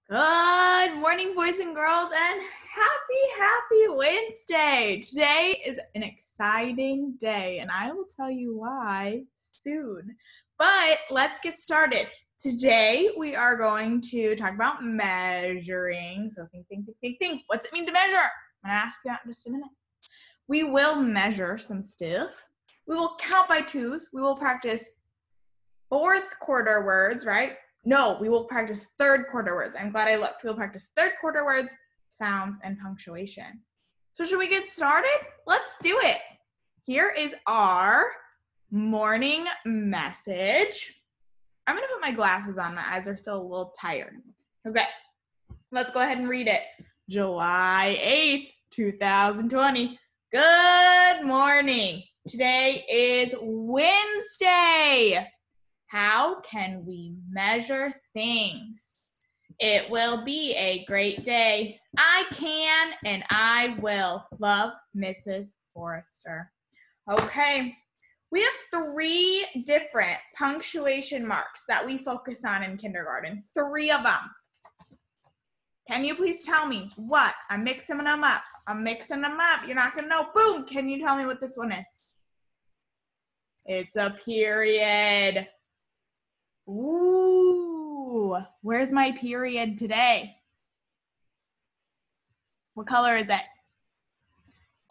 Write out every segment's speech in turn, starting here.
Good morning, boys and girls, and happy Wednesday. Today is an exciting day, and I will tell you why soon. But let's get started. Today, we are going to talk about measuring. So think. What's it mean to measure? I'm going to ask that in just a minute. We will measure some stuff. We will count by twos. We will practice fourth quarter words, right? No, we will practice third quarter words. I'm glad I looked. We'll practice third quarter words, sounds, and punctuation. So should we get started? Let's do it. Here is our morning message. I'm going to put my glasses on. My eyes are still a little tired. Okay, let's go ahead and read it. July 8th, 2020. Good morning. Today is Wednesday. How can we measure things? It will be a great day. I can and I will. Love, Mrs. Forrester. Okay, we have 3 different punctuation marks that we focus on in kindergarten. 3 of them. Can you please tell me what? I'm mixing them up. You're not going to know. Boom! Can you tell me what this one is? It's a period. Ooh, where's my period today? What color is it?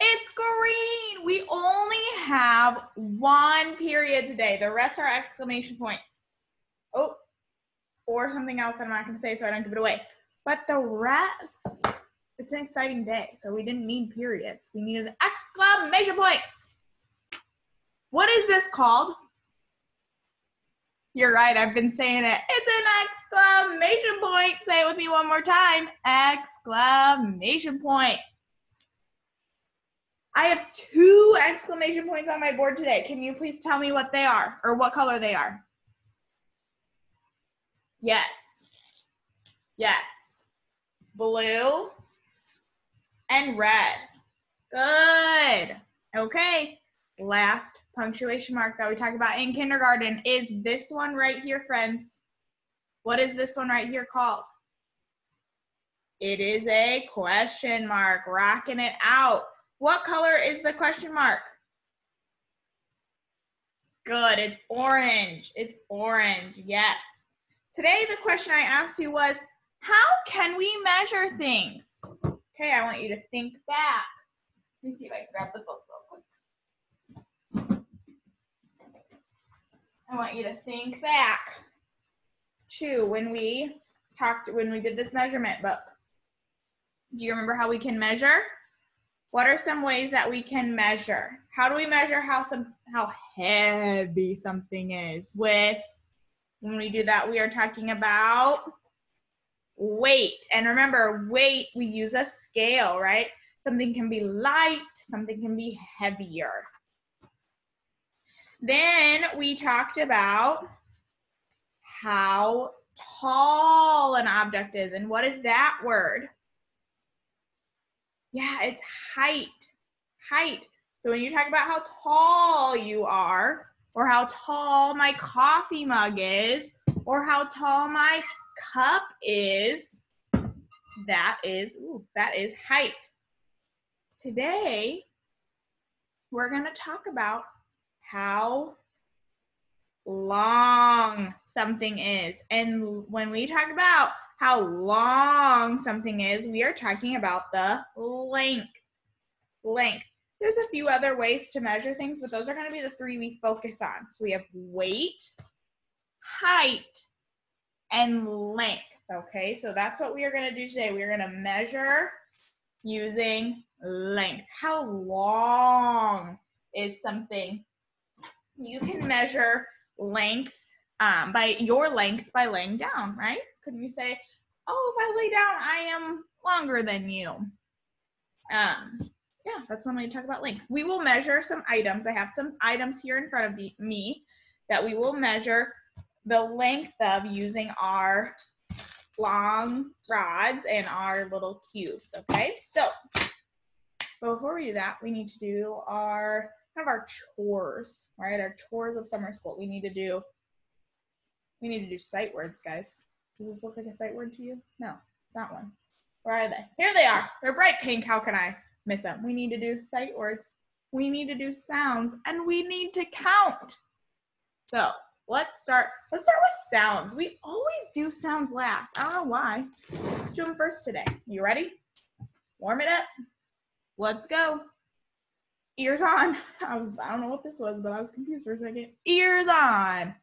It's green. We only have 1 period today. The rest are exclamation points. Oh, or something else that I'm not going to say so I don't give it away. But the rest, it's an exciting day. So we didn't need periods. We needed exclamation points. What is this called? You're right, I've been saying it. It's an exclamation point. Say it with me one more time. Exclamation point. I have 2 exclamation points on my board today. Can you please tell me what they are or what color they are? Yes. Yes. Blue and red. Good. Okay. Last punctuation mark that we talk about in kindergarten is this one right here, friends. What is this one right here called? It is a question mark. Rocking it out. What color is the question mark? Good. It's orange. It's orange. Yes. Today, the question I asked you was, how can we measure things? Okay, I want you to think back. Let me see if I can grab the book real quick. I want you to think back to when we did this measurement book. Do you remember how we can measure? What are some ways that we can measure? How do we measure how heavy something is? When we do that, we are talking about weight. And remember, weight, we use a scale, right? Something can be light, something can be heavier. Then we talked about how tall an object is. And what is that word? Yeah, it's height. Height. So when you talk about how tall you are, or how tall my coffee mug is, or how tall my cup is, that is height. Today, we're going to talk about how long something is. And when we talk about how long something is, we are talking about the length. Length. There's a few other ways to measure things, but those are going to be the 3 we focus on. So we have weight, height, and length. Okay, so that's what we are going to do today. We are going to measure using length. How long is something? You can measure length by laying down, right? Could you say, oh, if I lay down, I am longer than you? Yeah, that's when we talk about length. We will measure some items. I have some items here in front of me that we will measure the length of using our long rods and our little cubes, okay? So before we do that, we need to do our chores, right? Our chores of summer school. We need to do sight words, guys. Does this look like a sight word to you? No, it's not one. Where are they? Here they are. They're bright pink. How can I miss them? We need to do sight words. We need to do sounds, and we need to count. So let's start with sounds. We always do sounds last. I don't know why. Let's do them first today. You ready? Warm it up. Let's go. Ears on. I don't know what this was, but I was confused for a second. Ears on.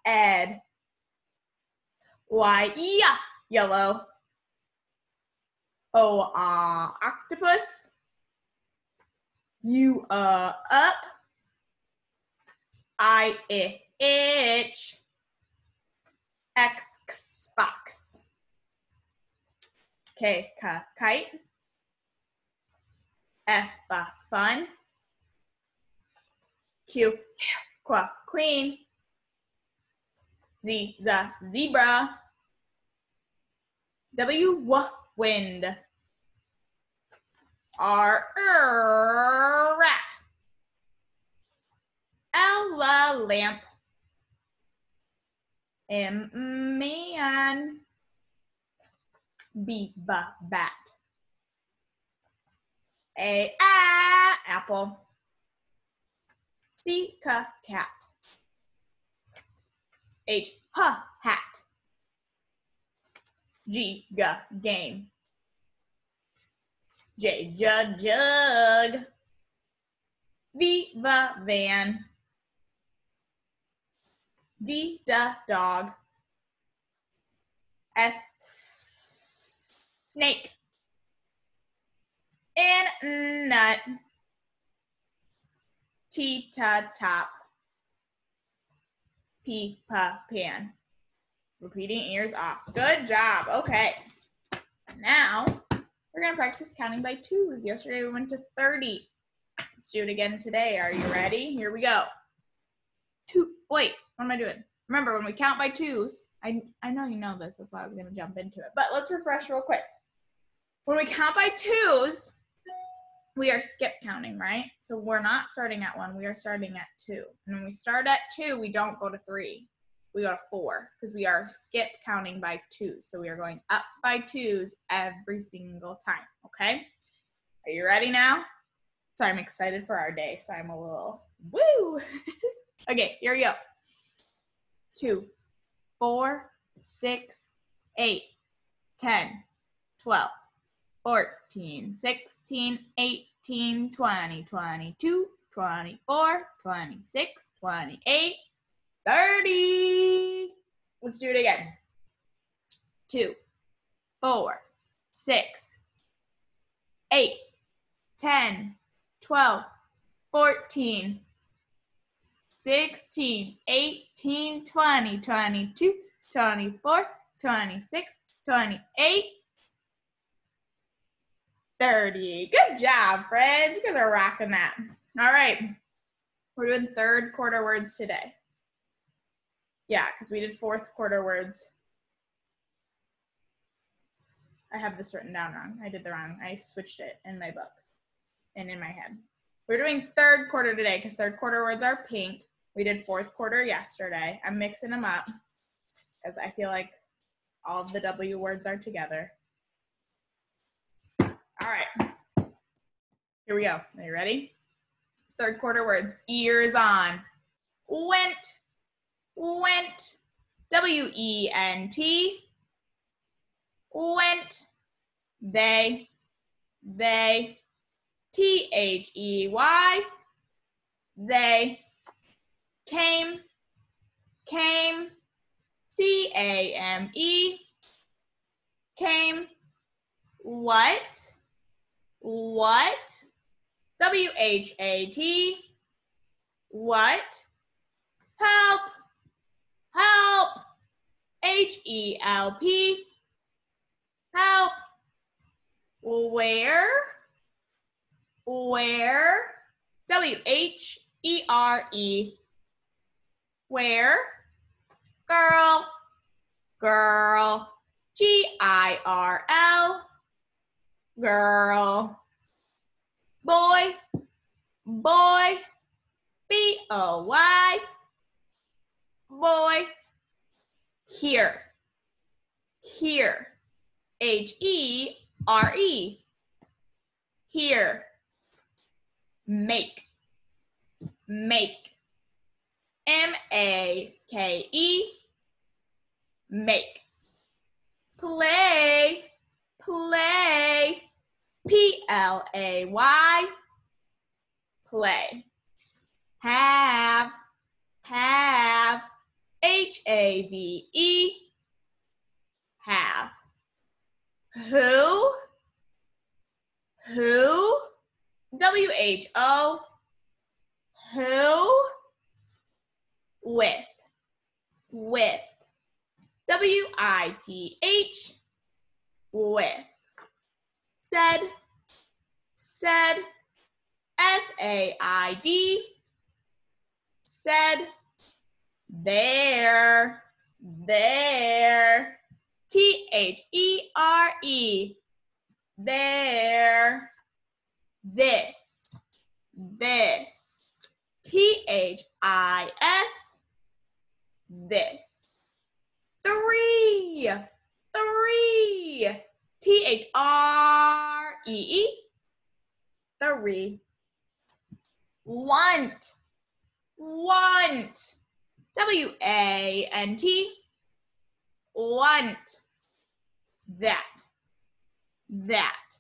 Ed. Yeah, yellow. Octopus. Up. Itch. X, fox. K, kite. F, fun. Q, queen. Z, zebra. W, wind. R, rat. L, lamp. M, man. B, bat. A, apple. C, cat. H, hat. G, game. J, jug. V, van. D, dog. S, snake. N, nut. T, top. P, pan. Repeating ears off. Good job. Okay. Now, we're going to practice counting by twos. Yesterday, we went to 30. Let's do it again today. Are you ready? Here we go. Wait, what am I doing? Remember, when we count by twos, I know you know this. That's why I was going to jump into it. But let's refresh real quick. When we count by twos, we are skip counting, right? So we're not starting at 1. We are starting at 2. And when we start at 2, we don't go to 3. We go to 4 because we are skip counting by 2. So we are going up by 2s every single time, okay? Are you ready now? So I'm excited for our day, so I'm a little woo. Okay, here we go. 2, 4, 6, 8, 10, 12, 14, 16, 18, 20, 22, 24, 26, 28, 30. Let's do it again. 2, 4, 6, 8, 10, 12, 14, 16, 18, 20, 22, 24, 26, 28, 30. Good job, friends. You guys are rocking that. All right. We're doing third quarter words today. Yeah, because we did fourth quarter words. I have this written down wrong. I did the wrong. I switched it in my book and in my head. We're doing third quarter today because third quarter words are pink. We did fourth quarter yesterday. I'm mixing them up because I feel like all of the W words are together. All right. Here we go. Are you ready? Third quarter words. Ears on. Went. W-E-N-T. Went. They. T-H-E-Y. They. Came. C-A-M-E. Came. What? W-H-A-T. What? Help. H-E-L-P. Help. Where? W-H-E-R-E. Where? Girl. G-I-R-L. Girl. Boy. B-O-Y. Boy. Here. Here. H-E-R-E. Here. Make. Make. M-A-K-E. Make. Play. Play. P-L-A-Y. Play. Have. Have. H-A-V-E. Have. Who? Who? W-H-O. Who? With. With. W-I-T-H. With. Said. Said. S-A-I-D. Said. There. There. T-H-E-R-E. There. This. This. T-H-I-S. This. Three. Three. T-H-R-E-E. Three. Want. Want. W-A-N-T. Want. That. That.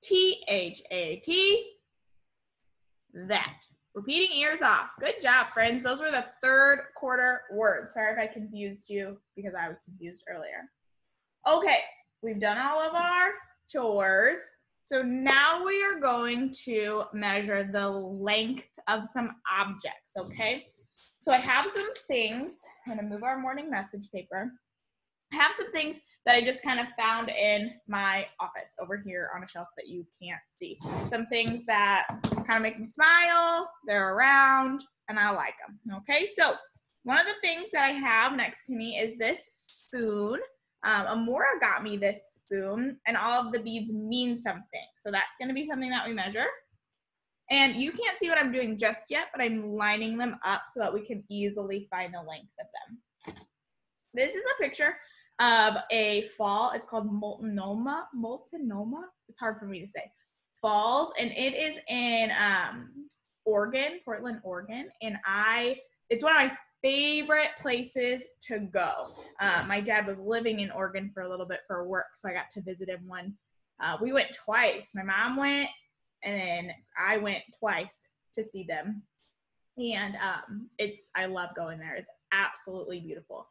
T-H-A-T. That. Repeating ears off. Good job, friends. Those were the third quarter words. Sorry if I confused you because I was confused earlier. Okay, we've done all of our chores. So now we are going to measure the length of some objects, okay? So I have some things. I'm going to move our morning message paper. I have some things that I just kind of found in my office over here on a shelf that you can't see. Some things that kind of make me smile, they're around, and I like them, okay? So one of the things that I have next to me is this spoon. Amora got me this spoon, and all of the beads mean something. So that's going to be something that we measure. And you can't see what I'm doing just yet, but I'm lining them up so that we can easily find the length of them. This is a picture of a fall. It's called Multnomah. It's hard for me to say. Falls, and it is in Oregon, Portland, Oregon. And it's one of my favorite places to go. My dad was living in Oregon for a little bit for work, so I got to visit him we went twice. My mom went, and then I went twice to see them. And I love going there. It's absolutely beautiful.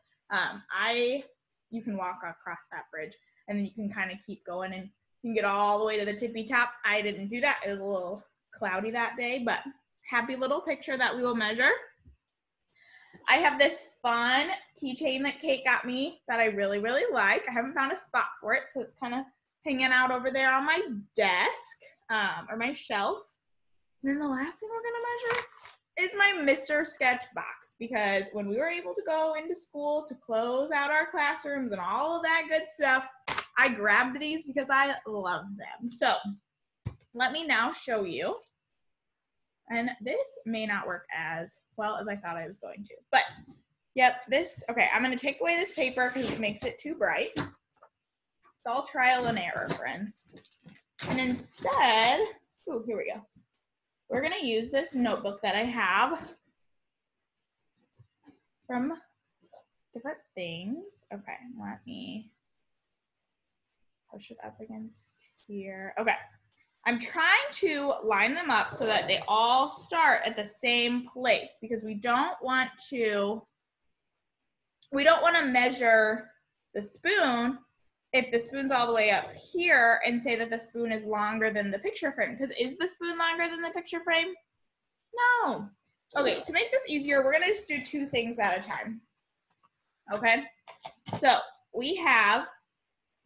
You can walk across that bridge, and then you can kind of keep going, and you can get all the way to the tippy top. I didn't do that. It was a little cloudy that day, but happy little picture that we will measure. I have this fun keychain that Kate got me that I really, really like. I haven't found a spot for it, so it's kind of hanging out over there on my desk or my shelf. And then the last thing we're going to measure is my Mr. Sketch box, because when we were able to go into school to close out our classrooms and all of that good stuff, I grabbed these because I love them. So let me now show you. And this may not work as well as I thought I was going to, but yep, okay, I'm going to take away this paper because it makes it too bright. It's all trial and error, friends. And instead, here we go. We're going to use this notebook that I have from different things. Okay, let me push it up against here. Okay, I'm trying to line them up so that they all start at the same place, because we don't want to measure the spoon if the spoon's all the way up here and say that the spoon is longer than the picture frame, because is the spoon longer than the picture frame? No. Okay, to make this easier, we're gonna just do two things at a time. Okay, so we have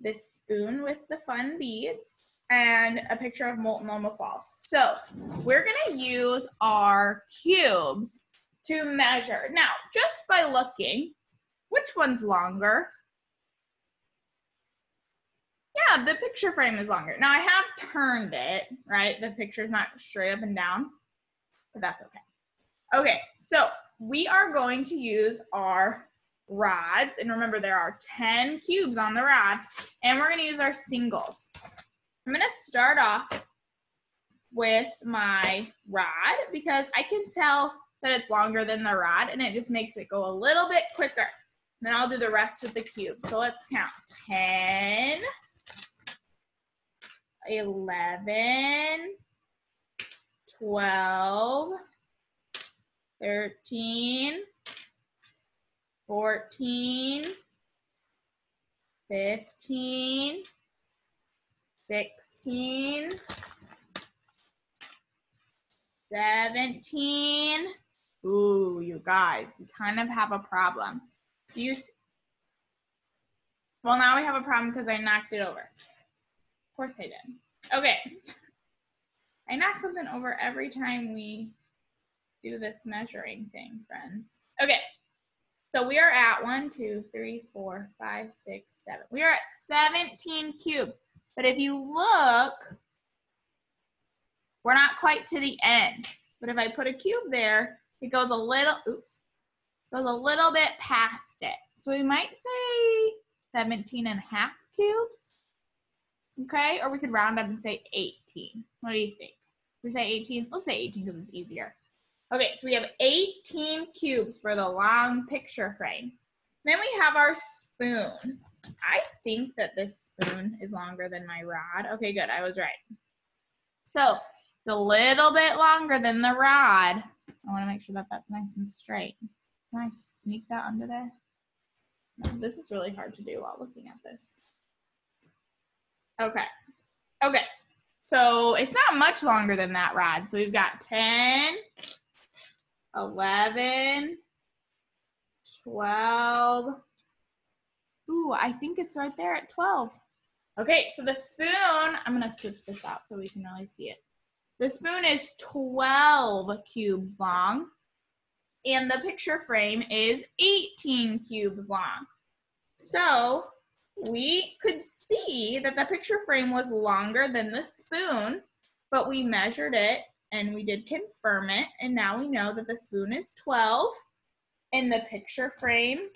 this spoon with the fun beads and a picture of Multnomah Falls. So we're gonna use our cubes to measure. Now, just by looking, which one's longer? Yeah, the picture frame is longer. Now I have turned it, right? The picture's not straight up and down, but that's okay. Okay, so we are going to use our rods. And remember, there are 10 cubes on the rod. And we're going to use our singles. I'm going to start off with my rod because I can tell that it's longer than the rod, and it just makes it go a little bit quicker. Then I'll do the rest with the cube. So let's count. 10, 11, 12, 13, 14, 15, 16, 17. Ooh, you guys, we kind of have a problem. Do you see? Well, now we have a problem because I knocked it over. Of course I did. Okay. I knock something over every time we do this measuring thing, friends. Okay. So we are at 1, 2, 3, 4, 5, 6, 7. We are at 17 cubes. But if you look, we're not quite to the end. But if I put a cube there, it goes a little, goes a little bit past it. So we might say 17 and a half cubes. Okay, or we could round up and say 18. What do you think? We say 18? Let's say 18 because it's easier. Okay, so we have 18 cubes for the long picture frame. Then we have our spoon. I think that this spoon is longer than my rod. Okay, good, I was right. So it's a little bit longer than the rod. I want to make sure that that's nice and straight. Can I sneak that under there? No, this is really hard to do while looking at this. Okay. Okay. So it's not much longer than that rod. So we've got 10, 11, 12. Ooh, I think it's right there at 12. Okay, so the spoon, I'm going to switch this out so we can really see it. The spoon is 12 cubes long, and the picture frame is 18 cubes long. So we could see that the picture frame was longer than the spoon, but we measured it and we did confirm it, and now we know that the spoon is 12 and the picture frame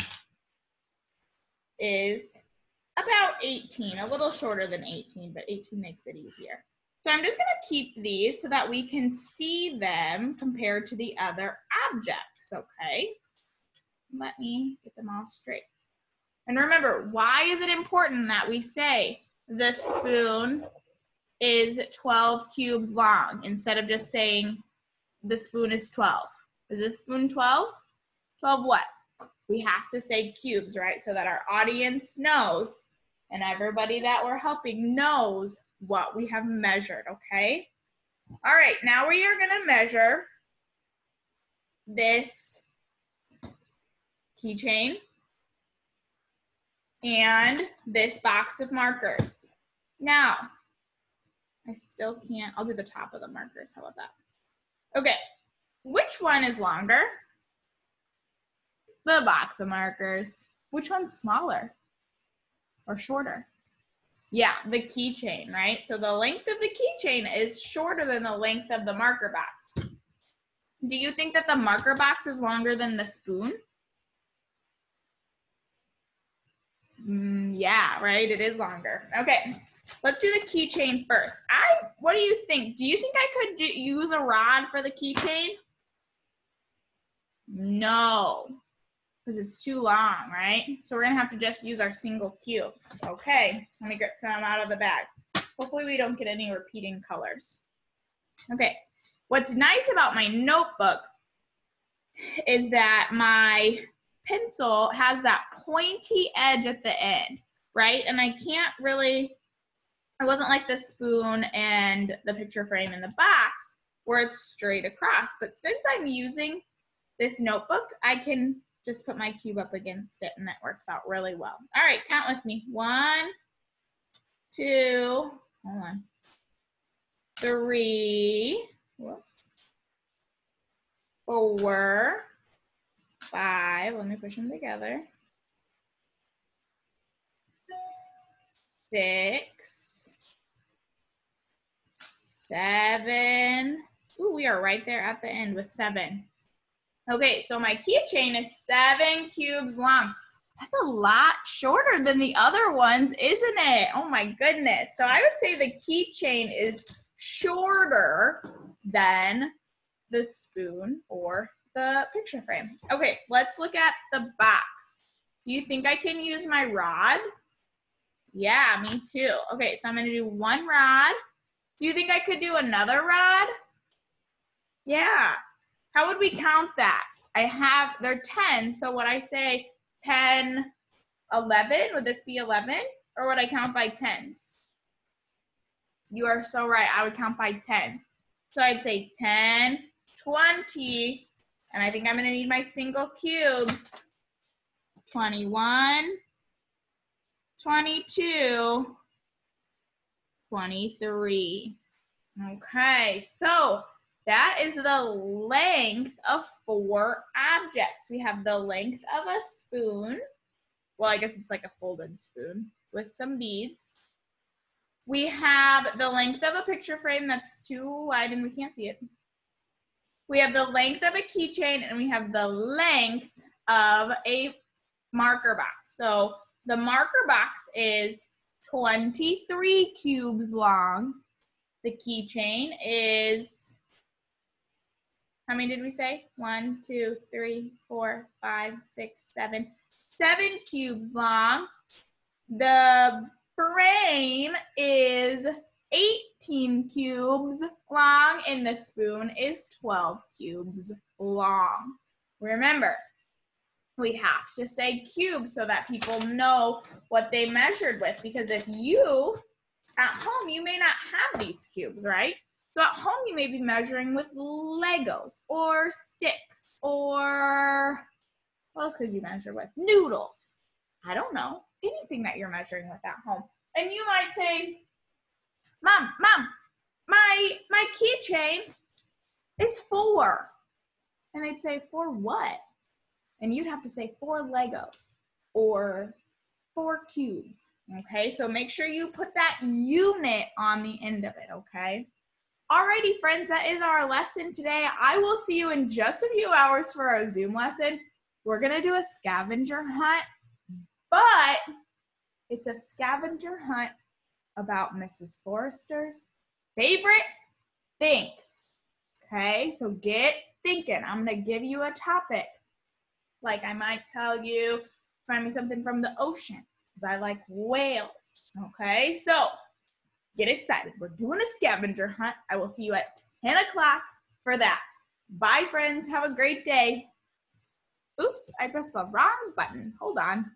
is about 18, a little shorter than 18, but 18 makes it easier. So I'm just going to keep these so that we can see them compared to the other objects, okay? Let me get them all straight. And remember, why is it important that we say the spoon is 12 cubes long instead of just saying the spoon is 12? Is this spoon 12? 12 what? We have to say cubes, right? So that our audience knows and everybody that we're helping knows what we have measured, okay? All right, now we are gonna measure this keychain and this box of markers. Now, I still can't, I'll do the top of the markers, how about that? Okay, which one is longer? The box of markers. Which one's smaller or shorter? Yeah, the keychain, right? So the length of the keychain is shorter than the length of the marker box. Do you think that the marker box is longer than the spoon? Yeah, right, it is longer. Okay, let's do the keychain first. What do you think? Do you think I could use a rod for the keychain? No, because it's too long, right? So we're gonna have to just use our single cubes. Okay, let me get some out of the bag. Hopefully we don't get any repeating colors. Okay, what's nice about my notebook is that my pencil has that pointy edge at the end, right? And I can't really, it wasn't like the spoon and the picture frame in the box where it's straight across. But since I'm using this notebook, I can just put my cube up against it and that works out really well. All right, count with me. 1, 2, hold on, 3, whoops, 4, 5, let me push them together, 6, 7, ooh, we are right there at the end with 7. Okay, so my keychain is 7 cubes long. That's a lot shorter than the other ones, isn't it? Oh my goodness. So I would say the keychain is shorter than the spoon or the picture frame. Okay, let's look at the box. Do you think I can use my rod? Yeah, me too. Okay, so I'm gonna do one rod. Do you think I could do another rod? Yeah. How would we count that? They're 10, so would I say 10, 11? Would this be 11? Or would I count by tens? You are so right. I would count by tens. So I'd say 10, 20, and I think I'm going to need my single cubes. 21, 22, 23. Okay, so that is the length of 4 objects. We have the length of a spoon. Well, I guess it's like a folded spoon with some beads. We have the length of a picture frame that's too wide and we can't see it. We have the length of a keychain, and we have the length of a marker box. So the marker box is 23 cubes long. The keychain is, how many did we say? 1, 2, 3, 4, 5, 6, 7. 7 cubes long. The frame is 18 cubes long, and the spoon is 12 cubes long. Remember, we have to say cubes so that people know what they measured with, because if you, at home, you may not have these cubes, right? So at home, you may be measuring with Legos or sticks, or what else could you measure with? Noodles. I don't know. Anything that you're measuring with at home. And you might say, Mom, my keychain is 4. And they'd say, 4 what? And you'd have to say 4 Legos or 4 cubes. Okay, so make sure you put that unit on the end of it, okay? Alrighty, friends, that is our lesson today. I will see you in just a few hours for our Zoom lesson. We're gonna do a scavenger hunt, but it's a scavenger hunt about Mrs. Forrester's favorite things. Okay, so get thinking. I'm gonna give you a topic. Like I might tell you, find me something from the ocean, because I like whales. Okay, so get excited. We're doing a scavenger hunt. I will see you at 10 o'clock for that. Bye, friends. Have a great day. Oops, I pressed the wrong button. Hold on.